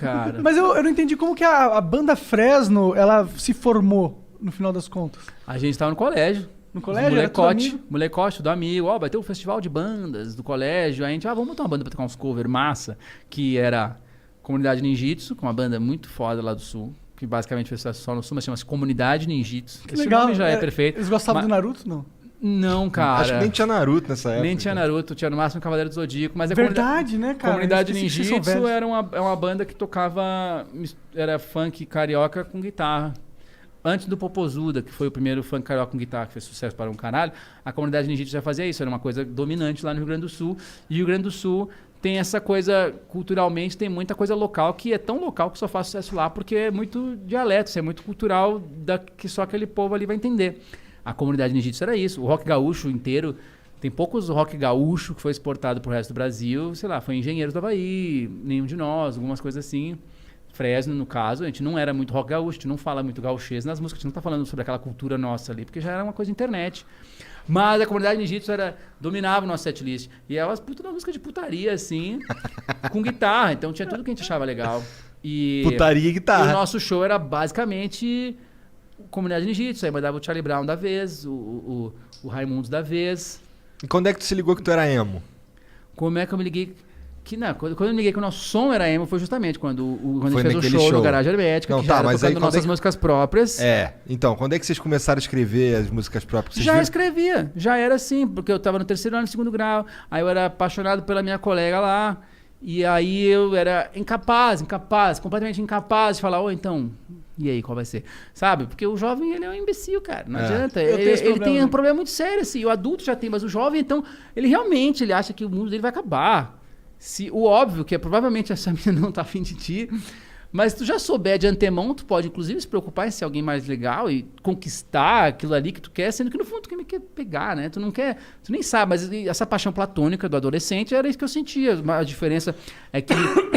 Cara. Mas eu não entendi como que a banda Fresno, ela se formou, no final das contas. A gente tava no colégio. No colégio? Era tudo amigo? Molecote do amigo. Ó, vai ter um festival de bandas do colégio. Aí a gente, vamos montar uma banda pra tocar uns cover massa. Que era Comunidade Ninjitsu, com uma banda muito foda lá do Sul. Que basicamente fez sucesso só no Sul, mas chama-se Comunidade Ninjitsu. Que Esse legal. nome já é perfeito. Eles gostavam do Naruto, não? Não, cara. Acho que nem tinha Naruto nessa época. Nem tinha Naruto, tinha no máximo Cavaleiro do Zodíaco. Mas Verdade, né, cara? Comunidade Eu esqueci que vocês são Ninjitsu velhos. é uma banda que tocava... Era funk carioca com guitarra. Antes do Popozuda, que foi o primeiro funk carioca com guitarra que fez sucesso para um caralho, a Comunidade Ninjitsu já fazia isso. Era uma coisa dominante lá no Rio Grande do Sul. E o Rio Grande do Sul tem essa coisa, culturalmente, tem muita coisa local, que é tão local que só faz sucesso lá, porque é muito dialeto, é muito cultural, que só aquele povo ali vai entender. A Comunidade Ninjitsu era isso. O rock gaúcho inteiro, tem poucos rock gaúcho que foi exportado pro resto do Brasil, sei lá, foi Engenheiros do Havaí, Nenhum de Nós, algumas coisas assim. Fresno, no caso, a gente não era muito rock gaúcho, a gente não fala muito gauchês nas músicas, a gente não tá falando sobre aquela cultura nossa ali, porque já era uma coisa internet. Mas a Comunidade Ninjitsu dominava o nosso setlist. E elas, puta, uma música de putaria, assim, com guitarra. Então tinha tudo que a gente achava legal. Putaria e guitarra. E o nosso show era basicamente Comunidade Ninjitsu. Aí mandava o Charlie Brown da vez, o Raimundos da vez. E quando é que tu se ligou que tu era emo? Como é que eu me liguei... Quando eu me liguei que o nosso som era emo, foi justamente quando a gente fez o show no Garagem Hermética, não, que já era mas tocando nossas músicas próprias. Então, quando é que vocês começaram a escrever as músicas próprias? Escrevia, já era assim, porque eu tava no 3º ano, no 2º grau, aí eu era apaixonado pela minha colega lá, e aí eu era completamente incapaz de falar, então, e aí, qual vai ser? Sabe? Porque o jovem, ele é um imbecil, cara, não adianta. Ele tem um problema muito sério, assim, o adulto já tem, mas o jovem, então, ele realmente acha que o mundo dele vai acabar. O óbvio que é provavelmente essa menina não tá afim de ti, mas se tu já souber de antemão, tu pode inclusive se preocupar em ser alguém mais legal e conquistar aquilo ali que tu quer, sendo que no fundo tu quer pegar, né? Tu não quer, tu nem sabe, mas essa paixão platônica do adolescente era isso que eu sentia. A diferença é que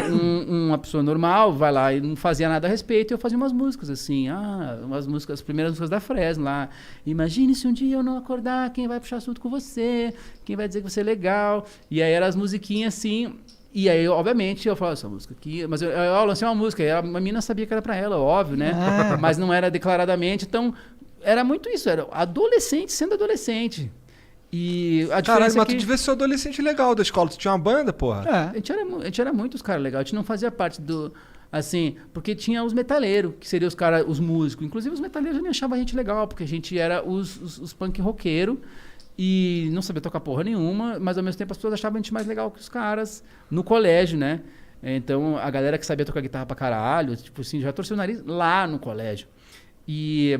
uma pessoa normal vai lá e não fazia nada a respeito, e eu fazia umas músicas assim, as primeiras músicas da Fresno lá. Imagine se um dia eu não acordar, quem vai puxar assunto com você, quem vai dizer que você é legal. E aí eram as musiquinhas assim. E aí, obviamente, eu falo, essa música aqui... Mas eu lancei uma música, e a menina sabia que era pra ela, óbvio, né? Mas não era declaradamente. Então, era muito isso. Era adolescente sendo adolescente. E a Caralho, mas tu devia ser um adolescente legal da escola. Tu tinha uma banda, porra? A gente era muitos caras legais. A gente não fazia parte do... Assim, porque tinha os metaleiros, que seriam os caras, os músicos. Inclusive, os metaleiros já nem achavam a gente legal, porque a gente era os punk roqueiros. E não sabia tocar porra nenhuma, mas ao mesmo tempo as pessoas achavam a gente mais legal que os caras no colégio, né? Então a galera que sabia tocar guitarra pra caralho, tipo assim, já torceu o nariz lá no colégio.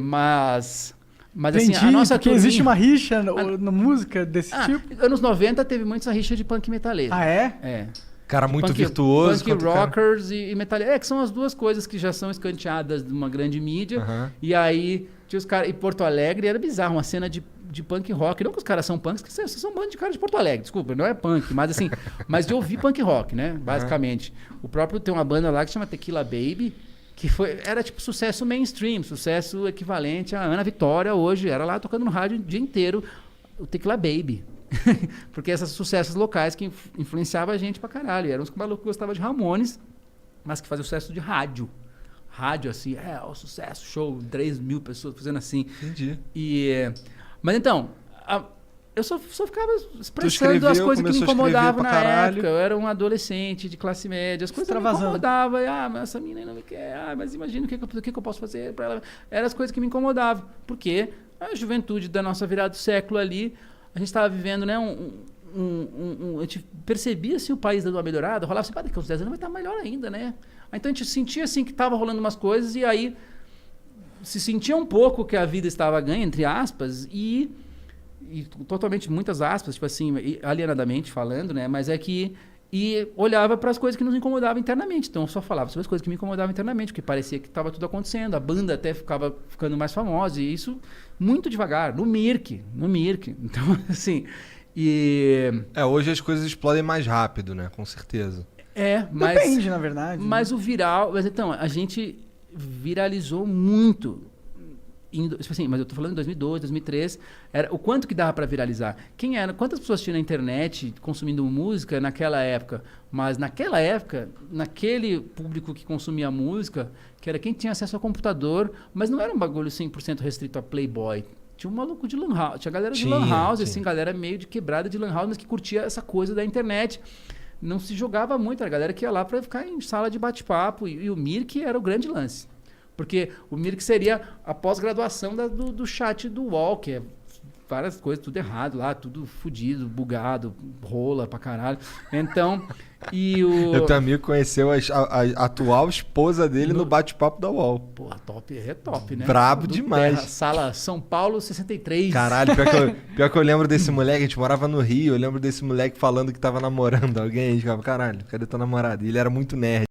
Mas Entendi, assim, a nossa porque turminha... existe uma rixa na música desse tipo? Anos 90 teve muito essa rixa de punk metaleiro. Ah, é? É. Cara muito virtuoso. Punk rockers e metaleiro. Que são as duas coisas que já são escanteadas de uma grande mídia. Uhum. E aí tinha os caras... E Porto Alegre era bizarro, uma cena de punk rock. Não que os caras são punks, que vocês são um bando de caras de Porto Alegre. Desculpa, não é punk, mas assim... mas de ouvir punk rock, né? Basicamente. O próprio tem uma banda lá que chama Tequila Baby, que era tipo sucesso mainstream, sucesso equivalente a Ana Vitória hoje. Era lá tocando no rádio o dia inteiro o Tequila Baby. Porque esses sucessos locais que influenciavam a gente pra caralho. Eram uns malucos que gostavam de Ramones, mas que faziam sucesso de rádio. Rádio, assim, o sucesso, show, 3 mil pessoas fazendo assim. Entendi. Mas então, eu só ficava expressando as coisas que me incomodavam na época. Eu era um adolescente de classe média, as coisas que me incomodavam. Mas essa menina aí não me quer. Mas imagina o que eu posso fazer pra ela. Eram as coisas que me incomodavam. Porque a juventude da nossa virada do século ali, a gente estava vivendo, né, a gente percebia assim, o país dando uma melhorada, rolava assim, daqui a uns 10 anos vai estar melhor ainda, né? Então a gente sentia assim que estava rolando umas coisas e aí se sentia um pouco que a vida estava ganha, entre aspas, e totalmente muitas aspas, tipo assim, alienadamente falando, né? Mas é que... E olhava para as coisas que nos incomodavam internamente. Então eu só falava sobre as coisas que me incomodavam internamente, porque parecia que estava tudo acontecendo. A banda até ficava ficando mais famosa. E isso muito devagar, no Mirk. Então, assim... Hoje as coisas explodem mais rápido, né? Com certeza. Mas... Depende, na verdade. Mas né? o viral... Mas então, a gente viralizou muito. Tipo assim, mas eu tô falando em 2002, 2003, era o quanto que dava para viralizar. Quantas pessoas tinham na internet consumindo música naquela época? Mas naquela época, naquele público que consumia música, que era quem tinha acesso ao computador, mas não era um bagulho 100% restrito a Playboy. Tinha um maluco de lan house, tinha galera de lan house, assim, galera meio de quebrada de lan house, mas que curtia essa coisa da internet. Não se jogava muito, era a galera que ia lá para ficar em sala de bate-papo, e o Mirk era o grande lance. Porque o Mirk seria a pós-graduação do chat do UOL, que é várias coisas, tudo errado lá, tudo fudido, bugado, rola pra caralho. Então, Eu também conheceu a atual esposa dele no bate-papo da UOL. Porra, top, é top, né? Brabo demais. Terra, sala São Paulo 63. Caralho, pior que eu lembro desse moleque, a gente morava no Rio, eu lembro desse moleque falando que tava namorando alguém, a gente ficava, caralho, cadê tua namorada? E ele era muito nerd.